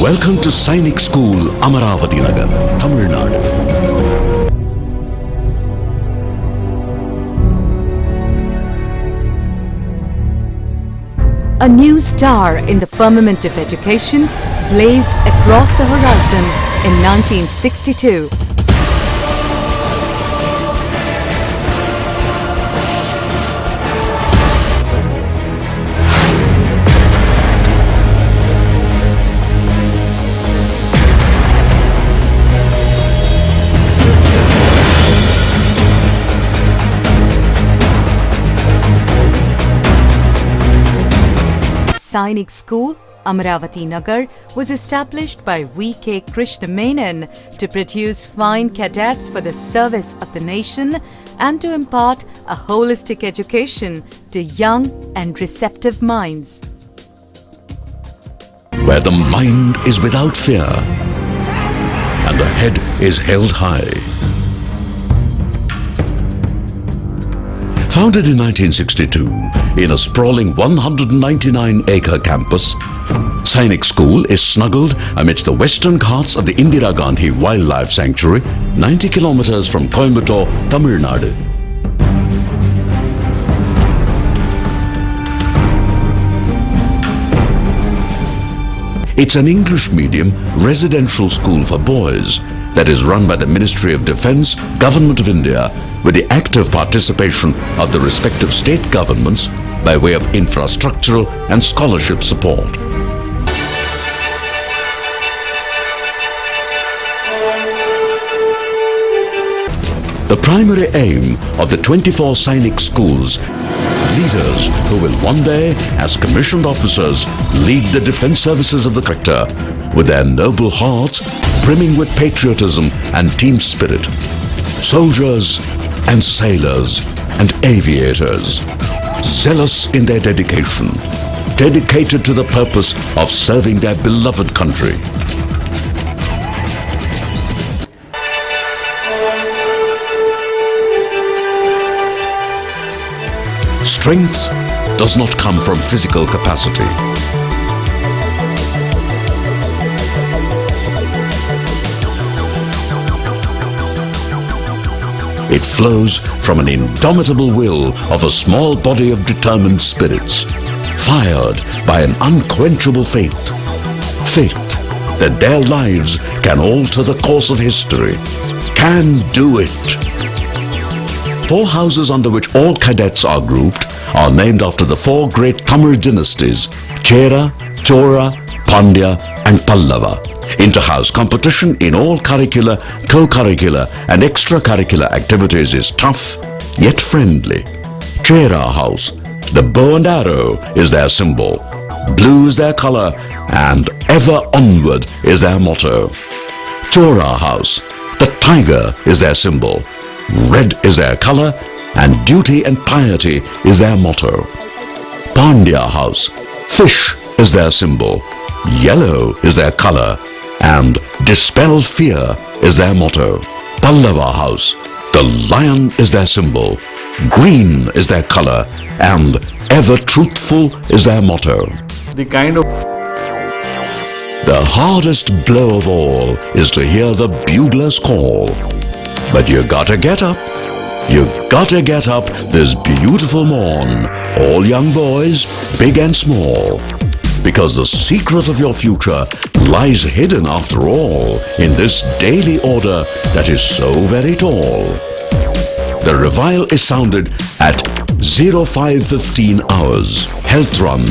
Welcome to Sainik School, Amaravati Nagar, Tamil Nadu. A new star in the firmament of education blazed across the horizon in 1962. Sainik School, Amaravati Nagar was established by V.K. Krishna Menon to produce fine cadets for the service of the nation and to impart a holistic education to young and receptive minds. Where the mind is without fear and the head is held high. Founded in 1962 in a sprawling 199-acre campus, Sainik School is snuggled amidst the western ghats of the Indira Gandhi Wildlife Sanctuary, 90 kilometers from Coimbatore, Tamil Nadu. It's an English medium residential school for boys that is run by the Ministry of Defence, Government of India, with the active participation of the respective state governments by way of infrastructural and scholarship support. The primary aim of the 24 Sainik schools, leaders who will one day, as commissioned officers, lead the defence services of the sector with their noble hearts brimming with patriotism and team spirit. Soldiers and sailors and aviators, zealous in their dedication, dedicated to the purpose of serving their beloved country. Strength does not come from physical capacity. It flows from an indomitable will of a small body of determined spirits, fired by an unquenchable faith. Faith that their lives can alter the course of history, can do it. 4 houses under which all cadets are grouped are named after the 4 great Tamil dynasties, Chera, Chola, Pandya and Pallava. Inter-house competition in all curricular, co-curricular and extracurricular activities is tough yet friendly. Chera House, the bow and arrow is their symbol. Blue is their color and ever onward is their motto. Chola House, the tiger is their symbol. Red is their color and duty and piety is their motto. Pandya House, fish is their symbol. Yellow is their color and dispel fear is their motto. Pallava House, the lion is their symbol. Green is their color and ever truthful is their motto. The hardest blow of all is to hear the bugler's call. But you gotta get up. You gotta get up this beautiful morn, all young boys, big and small. Because the secret of your future lies hidden after all in this daily order that is so very tall. The reveille is sounded at 05:15 hours. Health run,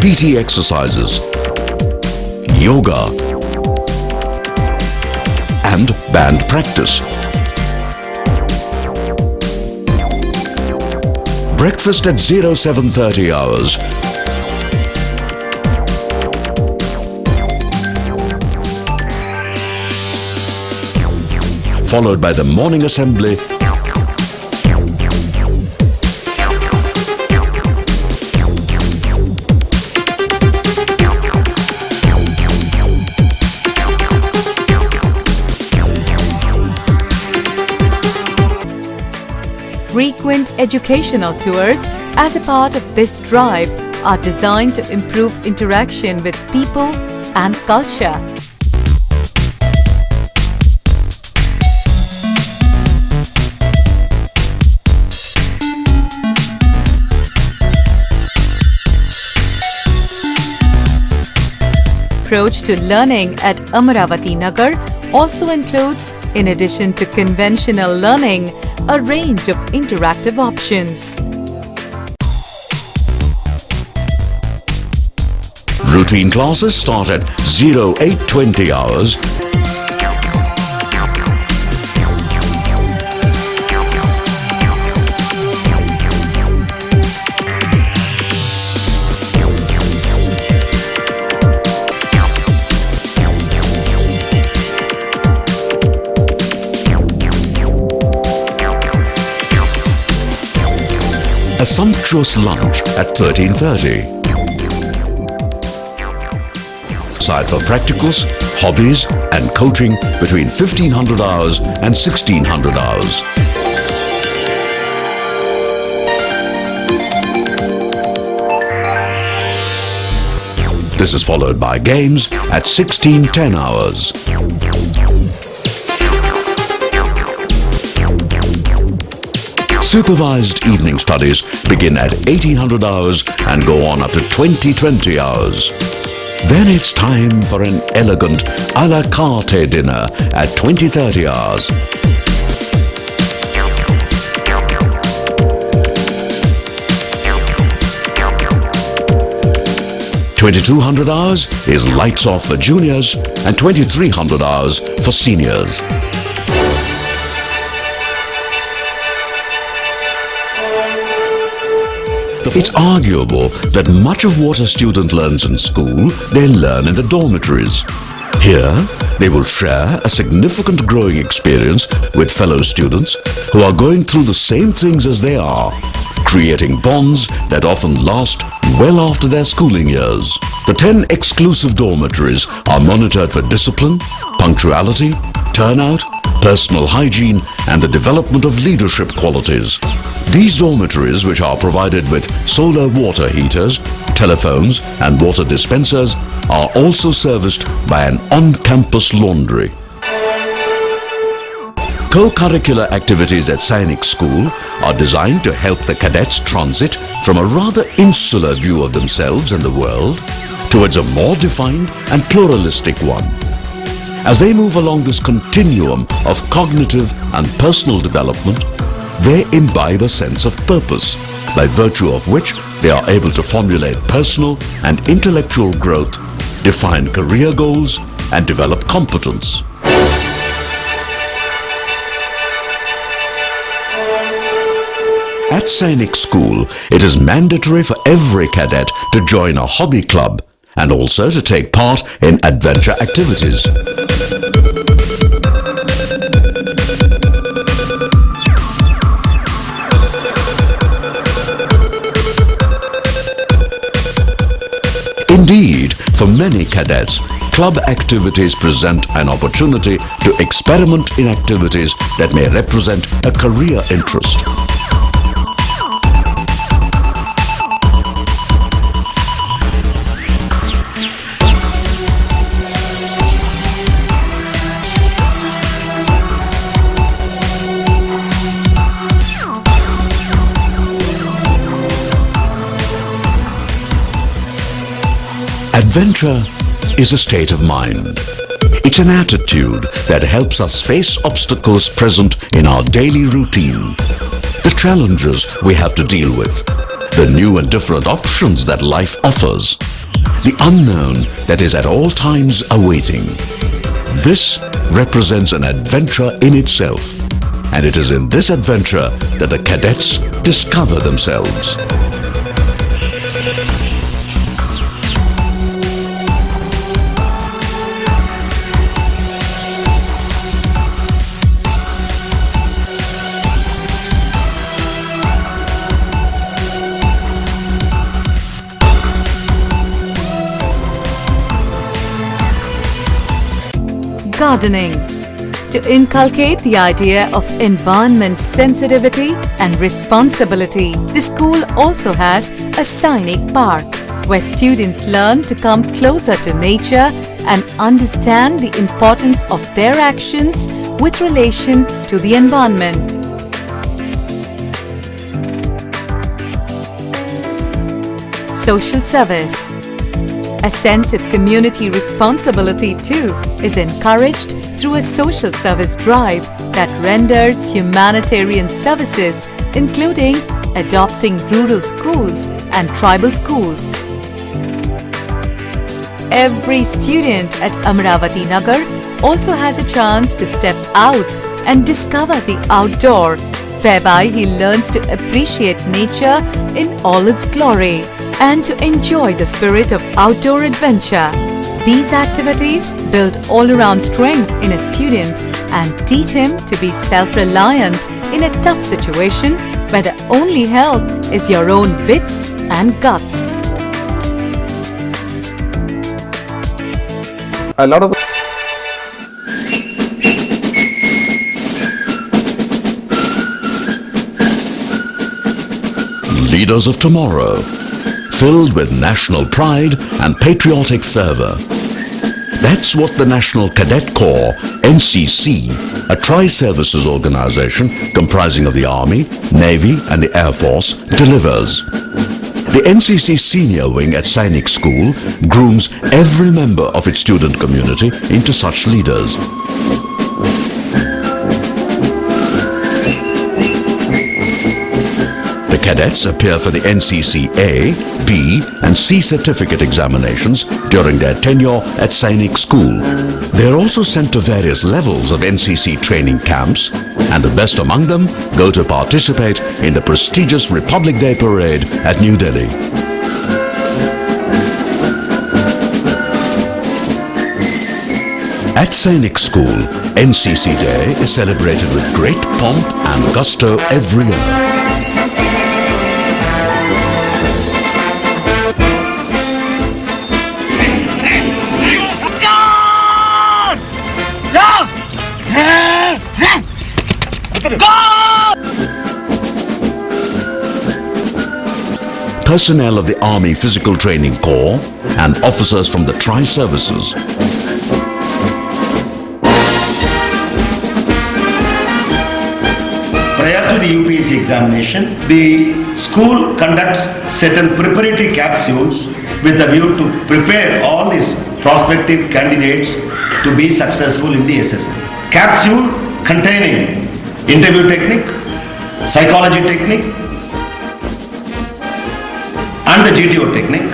PT exercises, yoga and band practice. Breakfast at 07:30 hours. Followed by the morning assembly, frequent educational tours as a part of this drive are designed to improve interaction with people, and culture. Approach to learning at Amaravati Nagar also includes, in addition to conventional learning, a range of interactive options. Routine classes start at 0820 hours a sumptuous lunch at 13:30. Side for practicals, hobbies and coaching between 1500 hours and 1600 hours. This is followed by games at 1610 hours. Supervised evening studies begin at 1800 hours and go on up to 2020 hours. Then it's time for an elegant a la carte dinner at 2030 hours. $2,200 hours is lights off for juniors and 2,300 hours for seniors. It's arguable that much of what a student learns in school, they learn in the dormitories. Here, they will share a significant growing experience with fellow students who are going through the same things as they are, creating bonds that often last well after their schooling years. The 10 exclusive dormitories are monitored for discipline, punctuality, turnout, personal hygiene, and the development of leadership qualities. These dormitories, which are provided with solar water heaters, telephones, and water dispensers, are also serviced by an on-campus laundry. Co-curricular activities at Sainik School are designed to help the cadets transit from a rather insular view of themselves and the world towards a more defined and pluralistic one. As they move along this continuum of cognitive and personal development, they imbibe a sense of purpose, by virtue of which they are able to formulate personal and intellectual growth, define career goals, and develop competence. At Sainik School, it is mandatory for every cadet to join a hobby club and also to take part in adventure activities. Indeed, for many cadets, club activities present an opportunity to experiment in activities that may represent a career interest. Adventure is a state of mind. It's an attitude that helps us face obstacles present in our daily routine, the challenges we have to deal with, the new and different options that life offers, the unknown that is at all times awaiting. This represents an adventure in itself, and it is in this adventure that the cadets discover themselves. Gardening. To inculcate the idea of environment sensitivity and responsibility, the school also has a Sainik Park, where students learn to come closer to nature and understand the importance of their actions with relation to the environment. Social service. A sense of community responsibility too is encouraged through a social service drive that renders humanitarian services, including adopting rural schools and tribal schools. Every student at Amravati Nagar also has a chance to step out and discover the outdoor, whereby he learns to appreciate nature in all its glory and to enjoy the spirit of outdoor adventure. These activities build all-around strength in a student and teach him to be self-reliant in a tough situation where the only help is your own wits and guts. A lot of Leaders of tomorrow, filled with national pride and patriotic fervor. That's what the National Cadet Corps, NCC, a tri-services organization comprising of the Army, Navy and the Air Force, delivers. The NCC Senior Wing at Sainik School grooms every member of its student community into such leaders. The cadets appear for the NCC A, B and C certificate examinations during their tenure at Sainik School. They are also sent to various levels of NCC training camps, and the best among them go to participate in the prestigious Republic Day Parade at New Delhi. At Sainik School, NCC Day is celebrated with great pomp and gusto every year. Personnel of the Army Physical Training Corps and officers from the tri-services. Prior to the UPSC examination, the school conducts certain preparatory capsules with a view to prepare all these prospective candidates to be successful in the SSA. Capsule containing interview technique, psychology technique, and the GTO technique,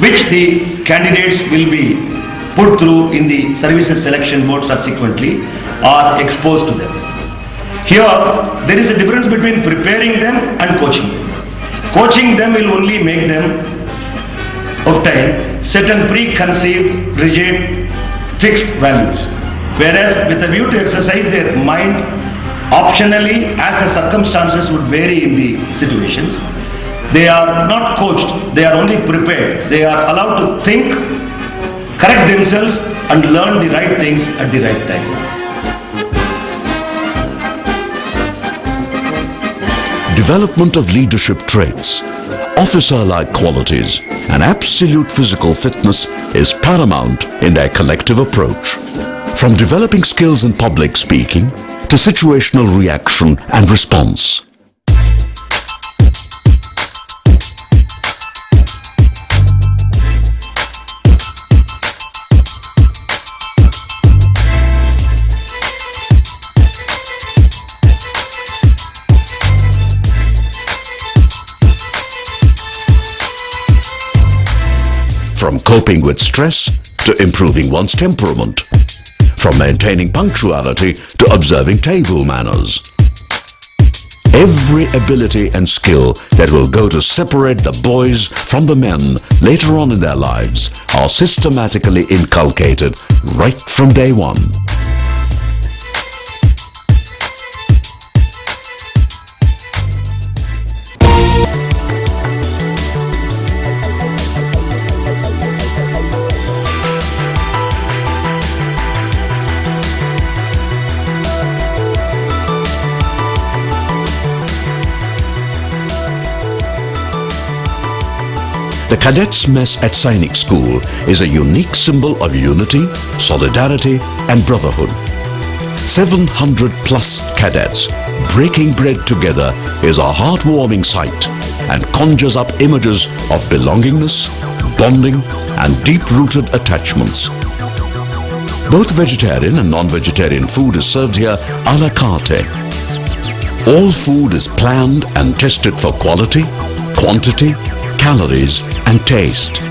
which the candidates will be put through in the services selection board subsequently or exposed to them. Here, there is a difference between preparing them and coaching them. Coaching them will only make them obtain certain preconceived, rigid, fixed values. Whereas with a view to exercise their mind optionally as the circumstances would vary in the situations, they are not coached, they are only prepared. They are allowed to think, correct themselves and learn the right things at the right time. Development of leadership traits, officer-like qualities, and absolute physical fitness is paramount in their collective approach. From developing skills in public speaking to situational reaction and response. From coping with stress to improving one's temperament. From maintaining punctuality to observing table manners. Every ability and skill that will go to separate the boys from the men later on in their lives are systematically inculcated right from day one. The Cadets Mess at Sainik School is a unique symbol of unity, solidarity and brotherhood. 700 plus cadets breaking bread together is a heartwarming sight and conjures up images of belongingness, bonding and deep-rooted attachments. Both vegetarian and non-vegetarian food is served here a la carte. All food is planned and tested for quality, quantity, calories and taste.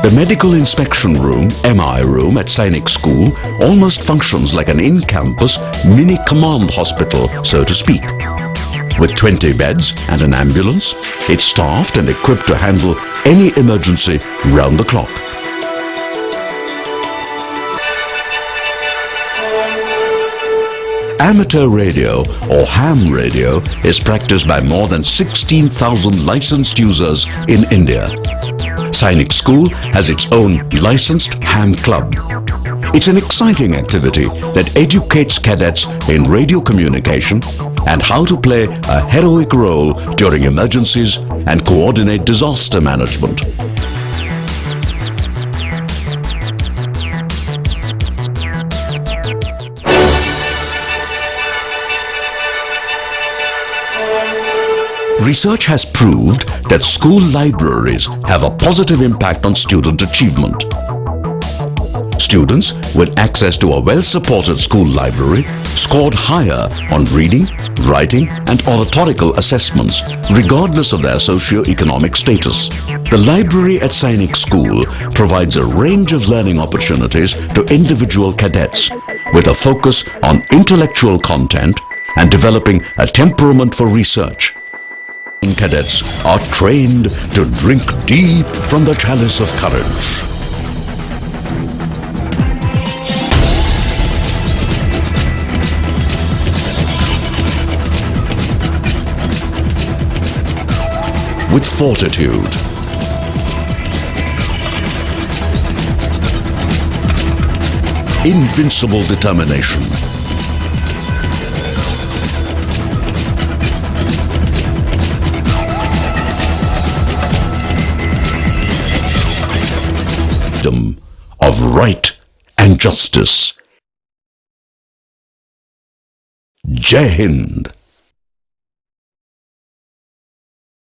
The Medical Inspection Room, MI room at Sainik School almost functions like an in-campus mini command hospital, so to speak. With 20 beds and an ambulance, it's staffed and equipped to handle any emergency round the clock. Amateur radio or ham radio is practiced by more than 16,000 licensed users in India. Sainik School has its own licensed ham club. It's an exciting activity that educates cadets in radio communication and how to play a heroic role during emergencies and coordinate disaster management. Research has proved that school libraries have a positive impact on student achievement. Students with access to a well-supported school library scored higher on reading, writing and oratorical assessments regardless of their socio-economic status. The library at Sainik School provides a range of learning opportunities to individual cadets with a focus on intellectual content and developing a temperament for research. Cadets are trained to drink deep from the chalice of courage. With fortitude, invincible determination, of right and justice. Jai Hind.